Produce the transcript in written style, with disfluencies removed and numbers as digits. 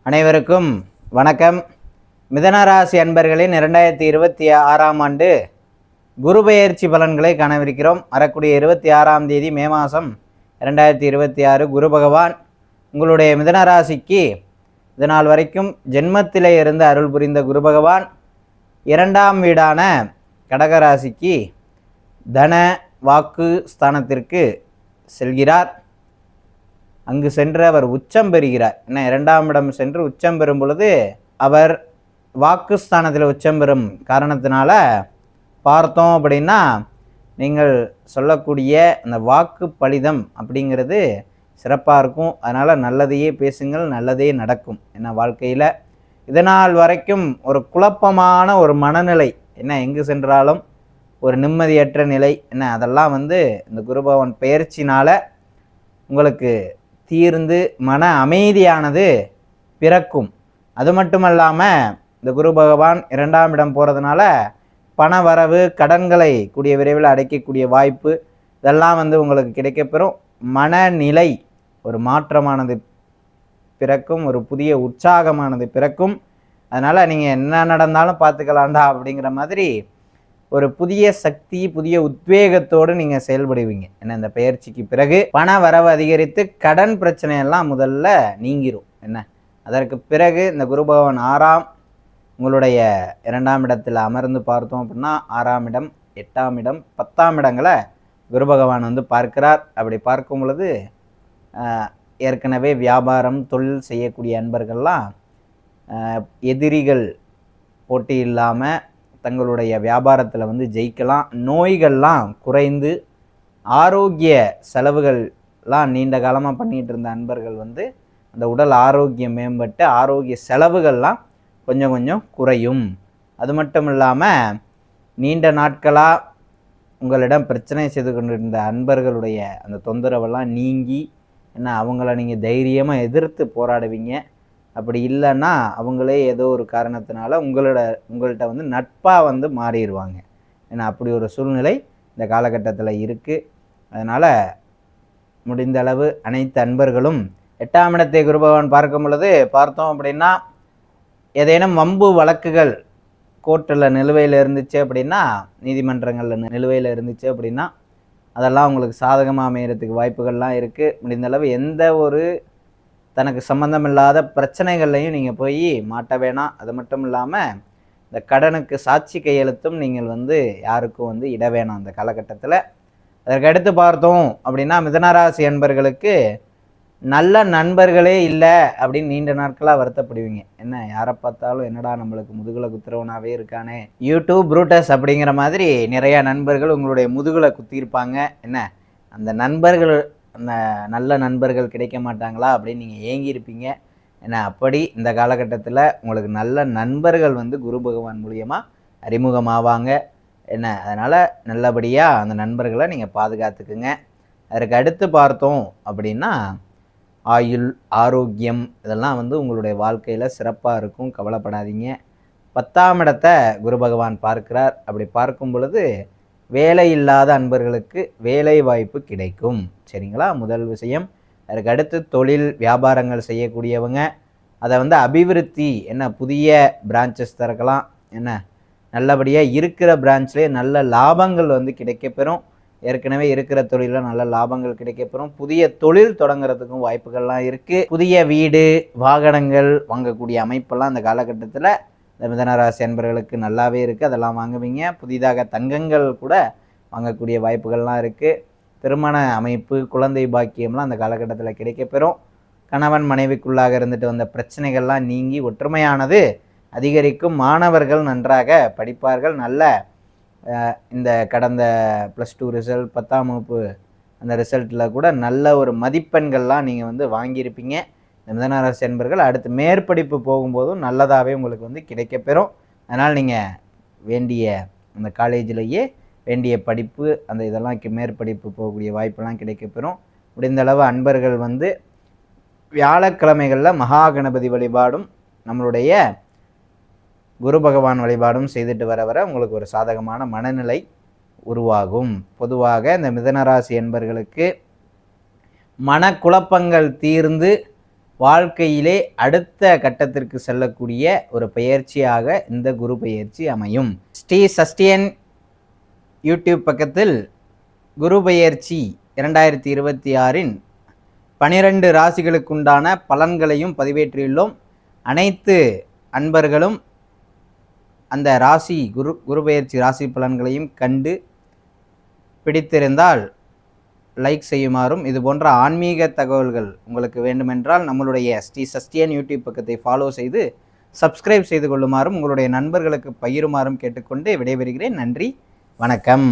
அனைவருக்கும் வணக்கம். மிதனராசி அன்பர்களின் 2026ஆம் ஆண்டு குரு பெயர்ச்சி பலன்களை காணவிருக்கிறோம். வரக்கூடிய 26ஆம் தேதி மே மாதம் 2026 குரு பகவான் உங்களுடைய மிதனராசிக்கு இதனால் வரைக்கும் ஜென்மத்திலே இருந்து அருள் புரிந்த குரு பகவான் 2ஆம் வீடான கடகராசிக்கு தன வாக்கு ஸ்தானத்திற்கு செல்கிறார். அங்கு சென்று அவர் உச்சம் பெறுகிறார். என்ன, 2ஆம் இடம் சென்று உச்சம் பெறும் பொழுது அவர் வாக்குஸ்தானத்தில் உச்சம் பெறும் காரணத்தினால பார்த்தோம் அப்படின்னா நீங்கள் சொல்லக்கூடிய அந்த வாக்கு பலிதம் அப்படிங்கிறது சிறப்பாக இருக்கும். அதனால் நல்லதையே பேசுங்கள், நல்லதே நடக்கும். என்ன, வாழ்க்கையில் இதனால் வரைக்கும் ஒரு குழப்பமான ஒரு மனநிலை, என்ன எங்கு சென்றாலும் ஒரு நிம்மதியற்ற நிலை, என்ன அதெல்லாம் இந்த குருபவன் பெயர்ச்சினால் உங்களுக்கு தீர்ந்து மன அமைதியானது பிறக்கும். அது மட்டுமல்லாமல் இந்த குரு பகவான் 2ஆம் இடம் போகிறதுனால பண வரவு, கடன்களை கூடிய விரைவில் அடைக்கக்கூடிய வாய்ப்பு இதெல்லாம் உங்களுக்கு கிடைக்கப்பெறும். மனநிலை ஒரு மாற்றமானது பிறக்கும், ஒரு புதிய உற்சாகமானது பிறக்கும். அதனால் நீங்கள் என்ன நடந்தாலும் பார்த்துக்கலாண்டா அப்படிங்கிற மாதிரி ஒரு புதிய சக்தி, புதிய உத்வேகத்தோடு நீங்கள் செயல்படுவீங்க. என்ன, இந்த பெயர்ச்சிக்கு பிறகு பண வரவு அதிகரித்து கடன் பிரச்சனையெல்லாம் முதல்ல நீங்கிரும். என்ன, அதற்கு பிறகு இந்த குரு பகவான் உங்களுடைய 2ஆம் இடத்தில் அமர்ந்து பார்த்தோம் அப்படின்னா 6ஆம் இடம், 8ஆம் இடம், 10ஆம் இடங்களை குரு பகவான் பார்க்கிறார். அப்படி பார்க்கும் பொழுது ஏற்கனவே வியாபாரம், தொழில் செய்யக்கூடிய அன்பர்கள்லாம் எதிரிகள் போட்டி இல்லாமல் தங்களுடைய வியாபாரத்தில் ஜெயிக்கலாம். நோய்கள்லாம் குறைந்து ஆரோக்கிய செலவுகள்லாம் நீண்ட காலமாக பண்ணிகிட்டு இருந்த அன்பர்கள் அந்த உடல் ஆரோக்கியம் மேம்பட்டு ஆரோக்கிய செலவுகள்லாம் கொஞ்சம் கொஞ்சம் குறையும். அது மட்டும் இல்லாமல் நீண்ட நாட்களாக உங்களிடம் பிரச்சனை செய்து கொண்டிருந்த அன்பர்களுடைய அந்த தொந்தரவெல்லாம் நீங்கி என்ன அவங்கள நீங்கள் தைரியமாக எதிர்த்து போராடுவீங்க. அப்படி இல்லைன்னா அவங்களே ஏதோ ஒரு காரணத்தினால உங்கள்கிட்ட நட்பாக மாறிடுவாங்க. ஏன்னா அப்படி ஒரு சூழ்நிலை இந்த காலகட்டத்தில் இருக்குது. அதனால் முடிந்த அளவு அனைத்து அன்பர்களும் 8ஆம் இடத்தை குரு பகவான் பார்க்கும் பொழுது பார்த்தோம் அப்படின்னா ஏதேனும் வம்பு வழக்குகள் கோர்ட்டில் நிலுவையில் இருந்துச்சு அப்படின்னா, நீதிமன்றங்களில் நிலுவையில் இருந்துச்சு அப்படின்னா அதெல்லாம் உங்களுக்கு சாதகமாக அமைகிறதுக்கு வாய்ப்புகள்லாம் இருக்குது. முடிந்தளவு எந்த ஒரு தனக்கு சம்மந்தமில்லாத பிரச்சனைகள்லையும் நீங்கள் போய் மாட்ட வேணாம். அது மட்டும் இல்லாமல் இந்த கடனுக்கு சாட்சி கையெழுத்தும் நீங்கள் யாருக்கும் இட வேணாம் அந்த காலகட்டத்தில். அதற்கு அடுத்து பார்த்தோம் அப்படின்னா மிதனராசி அன்பர்களுக்கு நல்ல நண்பர்களே இல்லை அப்படின்னு நீண்ட நாட்களாக வருத்தப்படுவீங்க. என்ன, யாரை பார்த்தாலும் என்னடா நம்மளுக்கு முதுகில் குத்துறவனாகவே இருக்கானே, யூடியூப் ப்ரூட்டஸ் அப்படிங்கிற மாதிரி நிறையா நண்பர்கள் உங்களுடைய முதுகில் குத்தியிருப்பாங்க. என்ன, அந்த நண்பர்கள் அந்த நல்ல நண்பர்கள் கிடைக்க மாட்டாங்களா அப்படின்னு நீங்கள் ஏங்கியிருப்பீங்க. ஏன்னா அப்படி இந்த காலகட்டத்தில் உங்களுக்கு நல்ல நண்பர்கள் குரு பகவான் மூலியமாக அறிமுகமாவாங்க. என்ன, அதனால் நல்லபடியாக அந்த நண்பர்களை நீங்கள் பாதுகாத்துக்குங்க. அதற்கு அடுத்து பார்த்தோம் அப்படின்னா ஆயுள், ஆரோக்கியம் இதெல்லாம் உங்களுடைய வாழ்க்கையில் சிறப்பாக இருக்கும். கவலைப்படாதீங்க. 10ஆம் இடத்தை குரு பகவான் பார்க்கிறார். அப்படி பார்க்கும் பொழுது வேலை இல்லாத அன்பர்களுக்கு வேலை வாய்ப்பு கிடைக்கும். சரிங்களா, முதல் விஷயம். அதுக்கு அடுத்து தொழில் வியாபாரங்கள் செய்யக்கூடியவங்க அதை அபிவிருத்தி, என்ன புதிய பிரான்ச்சஸ் திறக்கலாம். என்ன, நல்லபடியாக இருக்கிற பிரான்ச்லேயே நல்ல லாபங்கள் கிடைக்கப்பெறும். ஏற்கனவே இருக்கிற தொழிலில் நல்ல லாபங்கள் கிடைக்கப்பெறும். புதிய தொழில் தொடங்குறதுக்கும் வாய்ப்புகள்லாம் இருக்குது. புதிய வீடு, வாகனங்கள் வாங்கக்கூடிய அமைப்பெல்லாம் இந்த காலகட்டத்தில் இந்த மிதனராசி அன்பர்களுக்கு நல்லாவே இருக்குது. அதெல்லாம் வாங்குவீங்க. புதிதாக தங்கங்கள் கூட வாங்கக்கூடிய வாய்ப்புகள்லாம் இருக்குது. திருமண அமைப்பு, குழந்தை பாக்கியம்லாம் அந்த காலகட்டத்தில் கிடைக்கப்பெறும். கணவன் மனைவிக்குள்ளாக இருந்துட்டு வந்த பிரச்சனைகள்லாம் நீங்கி ஒற்றுமையானது அதிகரிக்கும். மாணவர்கள் நன்றாக படிப்பார்கள். நல்ல இந்த கடந்த +2 ரிசல்ட், 10ஆம் வகுப்பு அந்த ரிசல்ட்டில் கூட நல்ல ஒரு மதிப்பெண்கள்லாம் நீங்கள் வாங்கியிருப்பீங்க. இந்த மிதனராசி அன்பர்கள் அடுத்து மேற்படிப்பு போகும்போதும் நல்லதாகவே உங்களுக்கு கிடைக்கப்பெறும். அதனால் நீங்கள் வேண்டிய அந்த காலேஜிலேயே வேண்டிய படிப்பு, அந்த இதெல்லாம் மேற்படிப்பு போகக்கூடிய வாய்ப்பெல்லாம் கிடைக்கப்பெறும். முடிந்தளவு அன்பர்கள் வியாழக்கிழமைகளில் மகா கணபதி வழிபாடும் நம்மளுடைய குரு பகவான் வழிபாடும் செய்துட்டு வர உங்களுக்கு ஒரு சாதகமான மனநிலை உருவாகும். பொதுவாக இந்த மிதனராசி என்பர்களுக்கு மனக்குழப்பங்கள் தீர்ந்து வாழ்க்கையிலே அடுத்த கட்டத்திற்கு செல்லக்கூடிய ஒரு பெயர்ச்சியாக இந்த குரு பெயர்ச்சி அமையும். ஸ்ரீ சஷ்டியன் யூடியூப் பக்கத்தில் குரு பெயர்ச்சி 2026 12 ராசிகளுக்குண்டான பலன்களையும் பதிவேற்றியுள்ளோம். அனைத்து அன்பர்களும் அந்த குரு பெயர்ச்சி ராசி பலன்களையும் கண்டு பிடித்திருந்தால் லைக் செய்யுமாறும், இது போன்ற ஆன்மீக தகவல்கள் உங்களுக்கு வேண்டுமென்றால் நம்மளுடைய ஸ்ரீ சஷ்டியன் யூடியூப் பக்கத்தை ஃபாலோ செய்து சப்ஸ்கிரைப் செய்து கொள்ளுமாறும் உங்களுடைய நண்பர்களுக்கு பகிருமாறும் கேட்டுக்கொண்டு விடைபெறுகிறேன். நன்றி, வணக்கம்.